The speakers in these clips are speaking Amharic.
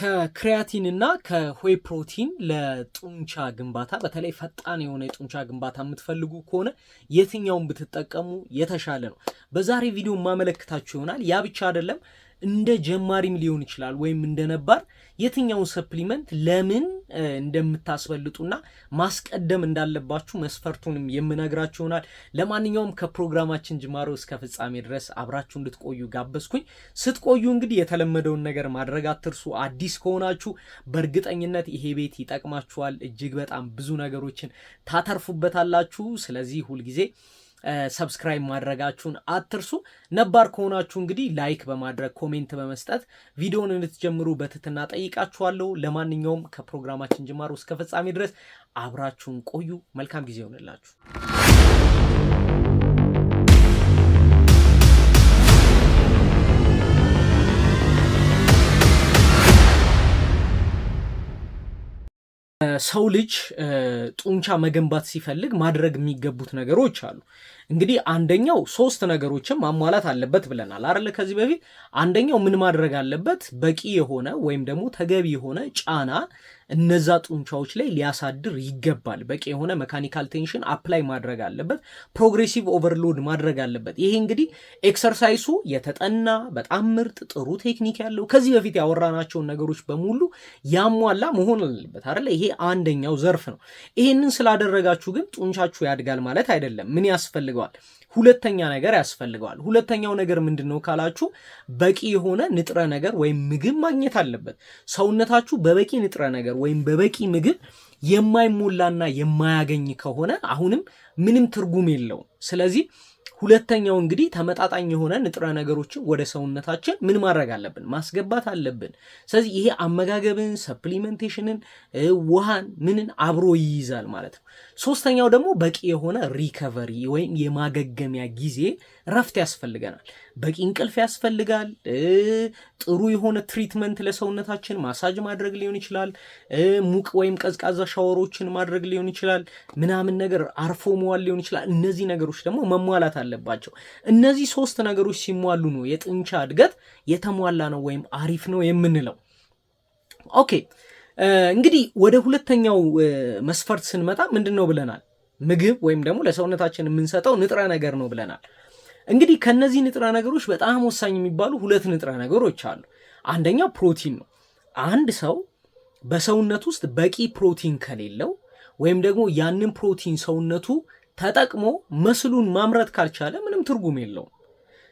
ከክሪያቲን እና ከሆይ ፕሮቲን ለጡንቻ ግንባታ በተለይ ፈጣን የሆነ የጡንቻ ግንባታ የምትፈልጉ ከሆነ የትኛውን ብትጠቀሙ የተሻለ ነው። በዛሬ ቪዲዮ ማመለክታችሁ ይሆናል። ያ ብቻ አይደለም፣ እንደ ጀማሪም ሊሆን ይችላል ወይም እንደ ነባር የትኛውን ሰፕሊመንት ለምን እንደምታስበልጡና ማስቀደም እንዳለባችሁ መስፈርቱንም የምነግራችሁ ይሆናል። ለማንኛውም ከፕሮግራማችን ጅማሮ እስከ ፍጻሜ ድረስ አብራችሁ እንድትቆዩ ጋበዝኩኝ። ስትቆዩ እንግዲህ የተለመደውን ነገር ማድረግ አትርሱ። አዲስ ከሆናችሁ በእርግጠኝነት ይሄ ቤት ይጠቅማችኋል። እጅግ በጣም ብዙ ነገሮችን ታተርፉበታላችሁ። ስለዚህ ሁልጊዜ ሰብስክራይብ ማድረጋችሁን አትርሱ። ነባር ከሆናችሁ እንግዲህ ላይክ በማድረግ ኮሜንት በመስጠት ቪዲዮውን እንድትጀምሩ በትህትና ጠይቃችኋለሁ። ለማንኛውም ከፕሮግራማችን ጅማሮ እስከ ፍጻሜ ድረስ አብራችሁን ቆዩ። መልካም ጊዜ ይሆንላችሁ። ሰው ልጅ ጡንቻ መገንባት ሲፈልግ ማድረግ የሚገቡት ነገሮች አሉ። እንግዲህ አንደኛው 3 ነገሮችን ማሟላት አለበት ብለናል አይደል? ከዚህ በፊት አንደኛው ምን ማድረግ አለበት? በቂ የሆነ ወይም ደግሞ ተገቢ የሆነ ጫና እነዛ ጡንቻዎች ላይ ሊያሳድር ይገባል። በቂ የሆነ መካኒካል ቴንሽን አፕላይ ማድረግ አለበት። ፕሮግሬሲቭ ኦቨርሎድ ማድረግ አለበት። ይሄ እንግዲህ ኤክሰርሳይሱ የተጠና በጣም ምርጥ ጥሩ ቴክኒክ ያለው ከዚህ በፊት ያወራናቸውን ነገሮች በሙሉ ያሟላ መሆን አለበት አይደል? ይሄ አንደኛው ዘርፍ ነው። ይሄንን ስላደረጋችሁ ግን ጡንቻችሁ ያድጋል ማለት አይደለም። ምን ያስፈልገዋል? ሁለተኛ ነገር ያስፈልገዋል። ሁለተኛው ነገር ምንድነው ካላችሁ በቂ የሆነ ንጥረ ነገር ወይም ምግብ ማግኘት አለበት። ሰውነታችሁ በበቂ ንጥረ ነገር ወይም በበቂ ምግብ የማይሞላና የማያገኝ ከሆነ አሁንም ምንም ትርጉም የለውም። ስለዚህ ሁለተኛው እንግዲህ ተመጣጣኝ የሆነ ንጥረ ነገሮችን ወደ ሰውነታችን ምን ማድረግ አለብን? ማስገባት አለብን። ስለዚህ ይሄ አመጋገብን፣ ሰፕሊሜንቴሽንን፣ ውሃን ምንን አብሮ ይይዛል ማለት ነው። ሶስተኛው ደግሞ በቂ የሆነ ሪከቨሪ ወይም የማገገሚያ ጊዜ ረፍት ያስፈልገናል። በቂ እንቅልፍ ያስፈልጋል። ጥሩ የሆነ ትሪትመንት ለሰውነታችን ማሳጅ ማድረግ ሊሆን ይችላል። ሙቅ ወይም ቀዝቃዛ ሻወሮችን ማድረግ ሊሆን ይችላል። ምናምን ነገር አርፎ መዋል ሊሆን ይችላል። እነዚህ ነገሮች ደግሞ መሟላት አለባቸው። እነዚህ 3 ነገሮች ሲሟሉ ነው የጡንቻ እድገት የተሟላ ነው ወይም አሪፍ ነው የምንለው። ኦኬ እንግዲህ ወደ ሁለተኛው መስፈርት ስንመጣ ምንድን ነው ብለናል? ምግብ ወይም ደግሞ ለሰውነታችን የምንሰጠው ንጥረ ነገር ነው ብለናል። እንግዲህ ከነዚህ ንጥረ ነገሮች በጣም ወሳኝ የሚባሉ 2 ንጥረ ነገሮች አሉ። አንደኛው ፕሮቲን ነው። አንድ ሰው በሰውነት ውስጥ በቂ ፕሮቲን ከሌለው ወይም ደግሞ ያንን ፕሮቲን ሰውነቱ ተጠቅሞ መስሉን ማምረት ካልቻለ ምንም ትርጉም የለውም።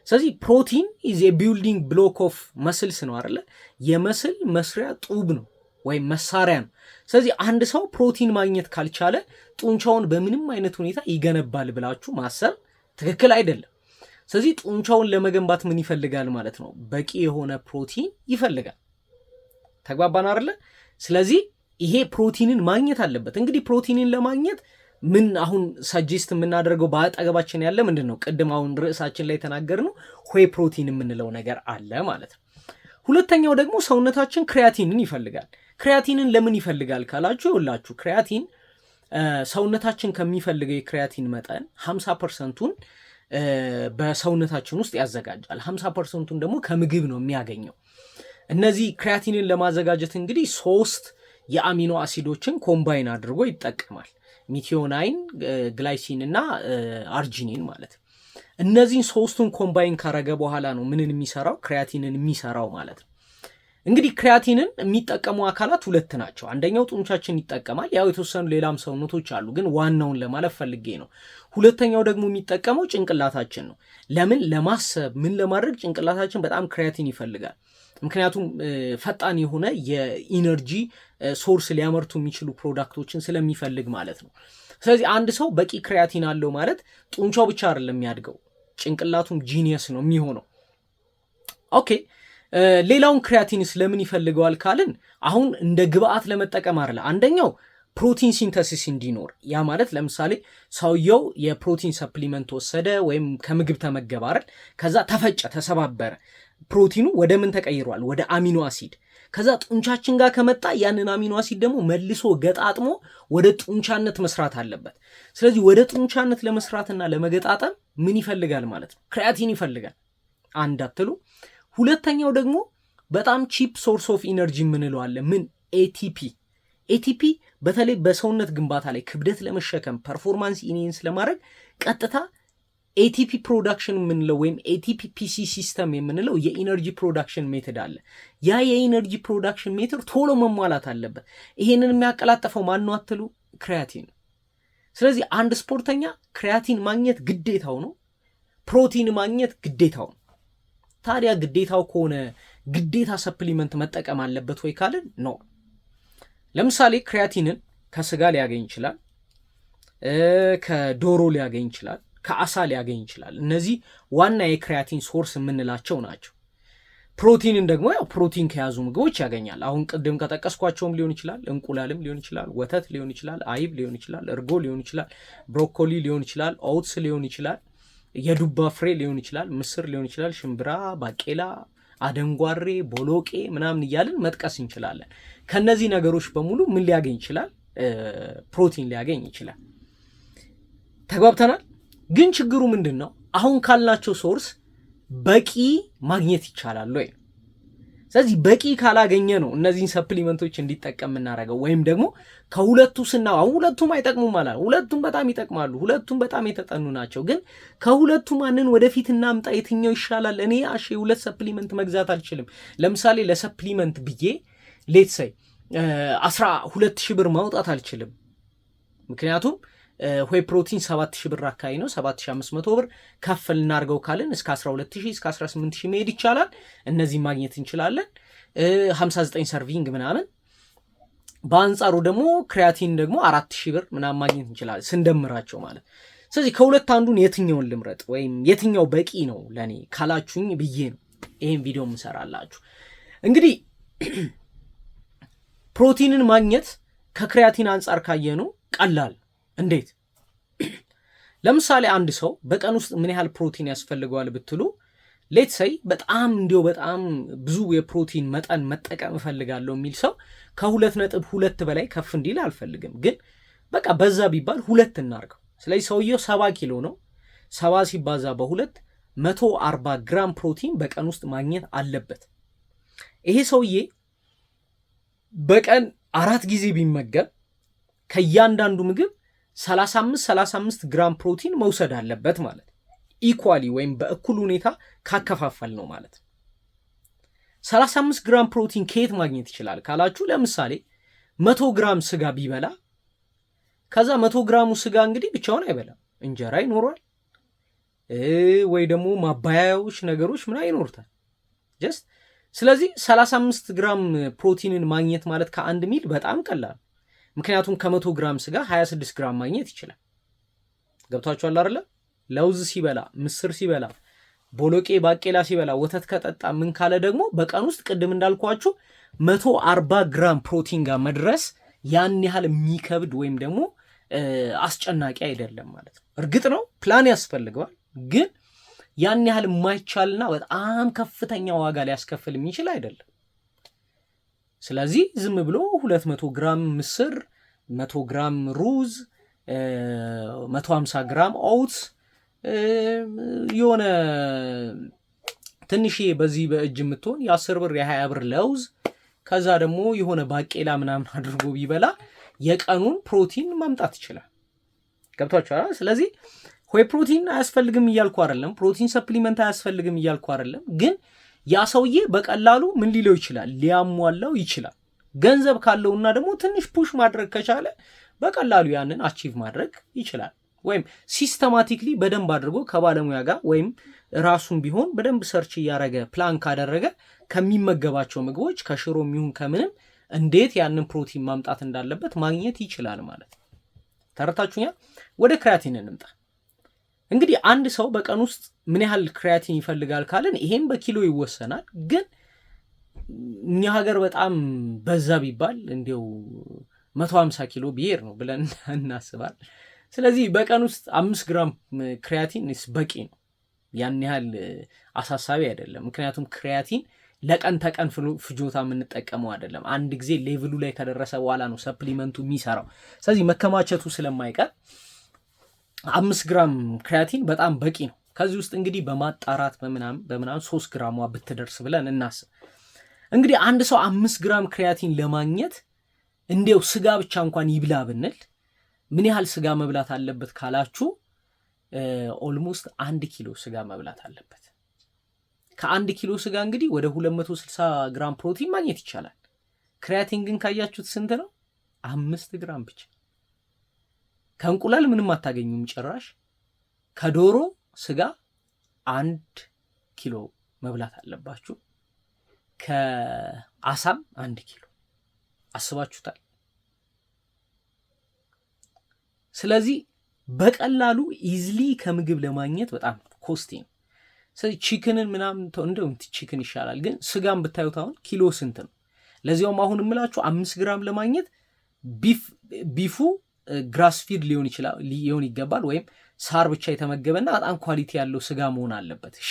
ስለዚህ ፕሮቲን ኢዝ ኤ ቢልዲንግ ብሎክ ኦፍ መስልስ ነው አይደለ? የመስል መስሪያ ጡብ ነው ወይም መሳሪያ ነው። ስለዚህ አንድ ሰው ፕሮቲን ማግኘት ካልቻለ ጡንቻውን በምንም አይነት ሁኔታ ይገነባል ብላችሁ ማሰብ ትክክል አይደለም። ስለዚህ ጡንቻውን ለመገንባት ምን ይፈልጋል ማለት ነው? በቂ የሆነ ፕሮቲን ይፈልጋል። ተግባባን አይደለ? ስለዚህ ይሄ ፕሮቲንን ማግኘት አለበት። እንግዲህ ፕሮቲንን ለማግኘት ምን አሁን ሰጀስት የምናደርገው በአጠገባችን ያለ ምንድን ነው? ቅድም አሁን ርዕሳችን ላይ ተናገርነው ሆይ ፕሮቲን የምንለው ነገር አለ ማለት ነው። ሁለተኛው ደግሞ ሰውነታችን ክሪያቲንን ይፈልጋል። ክሪያቲንን ለምን ይፈልጋል ካላችሁ ይኸውላችሁ፣ ክሪያቲን ሰውነታችን ከሚፈልገው የክሪያቲን መጠን 50%ቱን በሰውነታችን ውስጥ ያዘጋጃል። 50%ቱን ደግሞ ከምግብ ነው የሚያገኘው። እነዚህ ክሪያቲንን ለማዘጋጀት እንግዲህ 3 የአሚኖ አሲዶችን ኮምባይን አድርጎ ይጠቀማል። ሚቲዮናይን፣ ግላይሲን እና አርጂኒን ማለት ነው። እነዚህን 3ቱን ኮምባይን ካረገ በኋላ ነው ምንን የሚሰራው? ክሪያቲንን የሚሰራው ማለት ነው። እንግዲህ ክሪያቲንን የሚጠቀሙ አካላት 2 ናቸው። አንደኛው ጡንቻችን ይጠቀማል። ያው የተወሰኑ ሌላም ሰውነቶች አሉ፣ ግን ዋናውን ለማለት ፈልጌ ነው። ሁለተኛው ደግሞ የሚጠቀመው ጭንቅላታችን ነው። ለምን? ለማሰብ ምን ለማድረግ ጭንቅላታችን በጣም ክሪያቲን ይፈልጋል። ምክንያቱም ፈጣን የሆነ የኢነርጂ ሶርስ ሊያመርቱ የሚችሉ ፕሮዳክቶችን ስለሚፈልግ ማለት ነው። ስለዚህ አንድ ሰው በቂ ክሪያቲን አለው ማለት ጡንቻው ብቻ አይደለም የሚያድገው፣ ጭንቅላቱም ጂኒየስ ነው የሚሆነው። ኦኬ ሌላውን ክሪያቲንስ ለምን ይፈልገዋል ካልን አሁን እንደ ግብአት ለመጠቀም አይደለ። አንደኛው ፕሮቲን ሲንተሲስ እንዲኖር፣ ያ ማለት ለምሳሌ ሰውየው የፕሮቲን ሰፕሊመንት ወሰደ ወይም ከምግብ ተመገበ አይደል? ከዛ ተፈጨ፣ ተሰባበረ። ፕሮቲኑ ወደ ምን ተቀይሯል? ወደ አሚኖ አሲድ። ከዛ ጡንቻችን ጋር ከመጣ ያንን አሚኖ አሲድ ደግሞ መልሶ ገጣጥሞ ወደ ጡንቻነት መስራት አለበት። ስለዚህ ወደ ጡንቻነት ለመስራትና ለመገጣጠም ምን ይፈልጋል ማለት ነው? ክሪያቲን ይፈልጋል። አንድ አትሉ። ሁለተኛው ደግሞ በጣም ቺፕ ሶርስ ኦፍ ኢነርጂ የምንለው አለ። ምን? ኤቲፒ በተለይ በሰውነት ግንባታ ላይ ክብደት ለመሸከም ፐርፎርማንስ ኢንሄንስ ለማድረግ ቀጥታ ኤቲፒ ፕሮዳክሽን የምንለው ወይም ኤቲፒ ፒሲ ሲስተም የምንለው የኢነርጂ ፕሮዳክሽን ሜትድ አለ። ያ የኢነርጂ ፕሮዳክሽን ሜትድ ቶሎ መሟላት አለበት። ይሄንን የሚያቀላጠፈው ማን ነው አትሉ? ክሪያቲን። ስለዚህ አንድ ስፖርተኛ ክሪያቲን ማግኘት ግዴታው ነው፣ ፕሮቲን ማግኘት ግዴታው ነው። ታዲያ ግዴታው ከሆነ ግዴታ ሰፕሊመንት መጠቀም አለበት ወይ ካልን ነው። ለምሳሌ ክሪያቲንን ከስጋ ሊያገኝ ይችላል፣ ከዶሮ ሊያገኝ ይችላል፣ ከአሳ ሊያገኝ ይችላል። እነዚህ ዋና የክሪያቲን ሶርስ የምንላቸው ናቸው። ፕሮቲንን ደግሞ ያው ፕሮቲን ከያዙ ምግቦች ያገኛል። አሁን ቅድም ከጠቀስኳቸውም ሊሆን ይችላል፣ እንቁላልም ሊሆን ይችላል፣ ወተት ሊሆን ይችላል፣ አይብ ሊሆን ይችላል፣ እርጎ ሊሆን ይችላል፣ ብሮኮሊ ሊሆን ይችላል፣ ኦትስ ሊሆን ይችላል፣ የዱባ ፍሬ ሊሆን ይችላል፣ ምስር ሊሆን ይችላል፣ ሽምብራ፣ ባቄላ፣ አደንጓሬ፣ ቦሎቄ ምናምን እያልን መጥቀስ እንችላለን። ከነዚህ ነገሮች በሙሉ ምን ሊያገኝ ይችላል? ፕሮቲን ሊያገኝ ይችላል። ተግባብተናል። ግን ችግሩ ምንድን ነው? አሁን ካልናቸው ሶርስ በቂ ማግኘት ይቻላል ወይ? ስለዚህ በቂ ካላገኘ ነው እነዚህን ሰፕሊመንቶች እንዲጠቀም የምናደርገው። ወይም ደግሞ ከሁለቱ አሁን ሁለቱም አይጠቅሙም ማለት፣ ሁለቱም በጣም ይጠቅማሉ፣ ሁለቱም በጣም የተጠኑ ናቸው። ግን ከሁለቱ ማንን ወደፊት እናምጣ? የትኛው ይሻላል? እኔ ሁለት ሰፕሊመንት መግዛት አልችልም። ለምሳሌ ለሰፕሊመንት ብዬ ሌት ሳይ 12,000 ብር ማውጣት አልችልም። ምክንያቱም ሆይ ፕሮቲን 7,000 ብር አካባቢ ነው፣ 7,500 ብር ከፍ ልናርገው ካልን እስከ 12,000 እስከ 18,000 መሄድ ይቻላል። እነዚህ ማግኘት እንችላለን። 59 ሰርቪንግ ምናምን። በአንጻሩ ደግሞ ክሪያቲን ደግሞ 4,000 ብር ምናምን ማግኘት እንችላለን ስንደምራቸው ማለት። ስለዚህ ከሁለት አንዱን የትኛውን ልምረጥ ወይም የትኛው በቂ ነው ለኔ ካላችሁኝ ብዬ ነው ይሄን ቪዲዮ ምሰራላችሁ። እንግዲህ ፕሮቲንን ማግኘት ከክሪያቲን አንጻር ካየኑ ቀላል። እንዴት? ለምሳሌ አንድ ሰው በቀን ውስጥ ምን ያህል ፕሮቲን ያስፈልገዋል ብትሉ፣ ሌት ሰይ በጣም ብዙ የፕሮቲን መጠን መጠቀም እፈልጋለሁ የሚል ሰው ከ2.2 በላይ ከፍ እንዲል አልፈልግም። ግን በቃ በዛ ቢባል 2 እናርገው። ስለዚህ ሰውየው 70 ኪሎ ነው። 70 ሲባዛ በ2 140 ግራም ፕሮቲን በቀን ውስጥ ማግኘት አለበት። ይሄ ሰውዬ በቀን 4 ጊዜ ቢመገብ ከእያንዳንዱ ምግብ 35 ግራም ፕሮቲን መውሰድ አለበት ማለት ኢኳሊ ወይም በእኩል ሁኔታ ካከፋፈል ነው ማለት። 35 ግራም ፕሮቲን ከየት ማግኘት ይችላል ካላችሁ፣ ለምሳሌ 100 ግራም ስጋ ቢበላ፣ ከዛ 100 ግራሙ ስጋ እንግዲህ ብቻውን አይበላም፣ እንጀራ ይኖሯል ወይ ደግሞ ማባያዎች ነገሮች ምና ይኖርታል ጀስት። ስለዚህ 35 ግራም ፕሮቲንን ማግኘት ማለት ከአንድ ሚል በጣም ቀላል። ምክንያቱም ከ100 ግራም ስጋ 26 ግራም ማግኘት ይችላል። ገብታችኋል አይደለ? ለውዝ ሲበላ፣ ምስር ሲበላ፣ ቦሎቄ ባቄላ ሲበላ፣ ወተት ከጠጣ ምን ካለ ደግሞ በቀን ውስጥ ቅድም እንዳልኳችሁ 140 ግራም ፕሮቲን ጋር መድረስ ያን ያህል የሚከብድ ወይም ደግሞ አስጨናቂ አይደለም ማለት ነው። እርግጥ ነው ፕላን ያስፈልገዋል፣ ግን ያን ያህል የማይቻልና በጣም ከፍተኛ ዋጋ ሊያስከፍል የሚችል አይደለም። ስለዚህ ዝም ብሎ 200 ግራም ምስር፣ 100 ግራም ሩዝ፣ 150 ግራም ኦትስ፣ የሆነ ትንሽዬ በዚህ በእጅ የምትሆን የ10 ብር የ20 ብር ለውዝ፣ ከዛ ደግሞ የሆነ ባቄላ ምናምን አድርጎ ቢበላ የቀኑን ፕሮቲን ማምጣት ይችላል። ገብቷችኋል? ስለዚህ ሆይ ፕሮቲን አያስፈልግም እያልኩ አይደለም፣ ፕሮቲን ሰፕሊመንት አያስፈልግም እያልኩ አይደለም። ግን ያ ሰውዬ በቀላሉ ምን ሊለው ይችላል? ሊያሟላው ይችላል። ገንዘብ ካለውና ደግሞ ትንሽ ፑሽ ማድረግ ከቻለ በቀላሉ ያንን አቺቭ ማድረግ ይችላል። ወይም ሲስተማቲክሊ በደንብ አድርጎ ከባለሙያ ጋር ወይም ራሱን ቢሆን በደንብ ሰርች እያደረገ ፕላን ካደረገ ከሚመገባቸው ምግቦች ከሽሮ የሚሆን ከምንም እንዴት ያንን ፕሮቲን ማምጣት እንዳለበት ማግኘት ይችላል ማለት ነው። ተረታችሁኛል? ወደ ክሪያቲን እንምጣ። እንግዲህ አንድ ሰው በቀን ውስጥ ምን ያህል ክሪያቲን ይፈልጋል ካልን ይሄም በኪሎ ይወሰናል። ግን እኛ ሀገር በጣም በዛ ቢባል እንዲው 150 ኪሎ ብሄር ነው ብለን እናስባል። ስለዚህ በቀን ውስጥ 5 ግራም ክሪያቲን በቂ ነው። ያን ያህል አሳሳቢ አይደለም። ምክንያቱም ክሪያቲን ለቀን ተቀን ፍጆታ የምንጠቀመው አይደለም። አንድ ጊዜ ሌቭሉ ላይ ከደረሰ በኋላ ነው ሰፕሊመንቱ የሚሰራው። ስለዚህ መከማቸቱ ስለማይቀር 5 ግራም ክሪያቲን በጣም በቂ ነው። ከዚህ ውስጥ እንግዲህ በማጣራት በምናምን 3 ግራሟ ብትደርስ ብለን እናስብ። እንግዲህ አንድ ሰው 5 ግራም ክሪያቲን ለማግኘት እንዲያው ስጋ ብቻ እንኳን ይብላ ብንል ምን ያህል ስጋ መብላት አለበት ካላችሁ ኦልሞስት 1 ኪሎ ስጋ መብላት አለበት። ከ1 ኪሎ ስጋ እንግዲህ ወደ 260 ግራም ፕሮቲን ማግኘት ይቻላል። ክሪያቲን ግን ካያችሁት ስንት ነው? 5 ግራም ብቻ። ከእንቁላል ምንም አታገኙም ጭራሽ። ከዶሮ ስጋ 1 ኪሎ መብላት አለባችሁ። ከአሳም 1 ኪሎ። አስባችሁታል? ስለዚህ በቀላሉ ኢዝሊ ከምግብ ለማግኘት በጣም ኮስቲ ነው። ስለዚህ ቺክንን ምናምን እንደውም ቺክን ይሻላል፣ ግን ስጋም ብታዩት አሁን ኪሎ ስንት ነው? ለዚያውም አሁን እምላችሁ 5 ግራም ለማግኘት ቢፉ ግራስ ፊድ ሊሆን ይገባል፣ ወይም ሳር ብቻ የተመገበና በጣም ኳሊቲ ያለው ስጋ መሆን አለበት። እሺ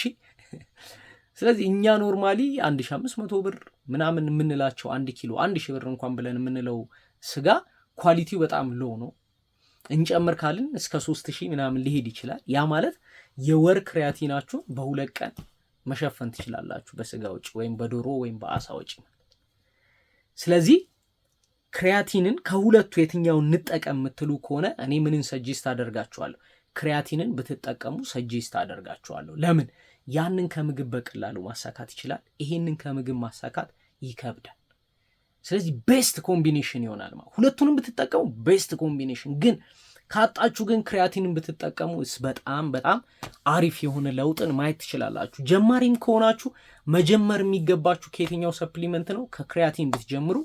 ስለዚህ እኛ ኖርማሊ 1500 ብር ምናምን የምንላቸው 1 ኪሎ 1000 ብር እንኳን ብለን የምንለው ስጋ ኳሊቲው በጣም ሎ ነው። እንጨምር ካልን እስከ 3000 ምናምን ሊሄድ ይችላል። ያ ማለት የወር ክሪያቲናችሁ በ2 ቀን መሸፈን ትችላላችሁ በስጋ ውጭ ወይም በዶሮ ወይም በአሳ ውጭ። ስለዚህ ክሪያቲንን ከሁለቱ የትኛውን እንጠቀም የምትሉ ከሆነ እኔ ምንን ሰጀስት አደርጋችኋለሁ? ክሪያቲንን ብትጠቀሙ ሰጀስት አደርጋችኋለሁ። ለምን? ያንን ከምግብ በቀላሉ ማሳካት ይችላል። ይሄንን ከምግብ ማሳካት ይከብዳል። ስለዚህ ቤስት ኮምቢኔሽን ይሆናል ማለት ሁለቱንም ብትጠቀሙ ቤስት ኮምቢኔሽን። ግን ካጣችሁ ግን ክሪያቲንን ብትጠቀሙ በጣም በጣም አሪፍ የሆነ ለውጥን ማየት ትችላላችሁ። ጀማሪም ከሆናችሁ መጀመር የሚገባችሁ ከየትኛው ሰፕሊመንት ነው? ከክሪያቲን ብትጀምሩ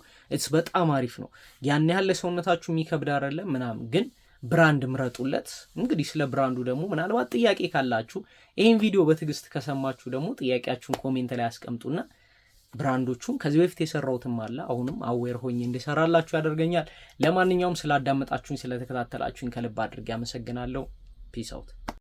በጣም አሪፍ ነው። ያን ያህል ለሰውነታችሁ የሚከብድ አይደለም ምናምን፣ ግን ብራንድ ምረጡለት። እንግዲህ ስለ ብራንዱ ደግሞ ምናልባት ጥያቄ ካላችሁ ይህን ቪዲዮ በትዕግስት ከሰማችሁ ደግሞ ጥያቄያችሁን ኮሜንት ላይ አስቀምጡና ብራንዶቹን ከዚህ በፊት የሰራሁትም አለ አሁንም አዌር ሆኜ እንዲሰራላችሁ ያደርገኛል። ለማንኛውም ስላዳመጣችሁኝ ስለተከታተላችሁኝ ከልብ አድርጌ አመሰግናለሁ። ፒስ አውት።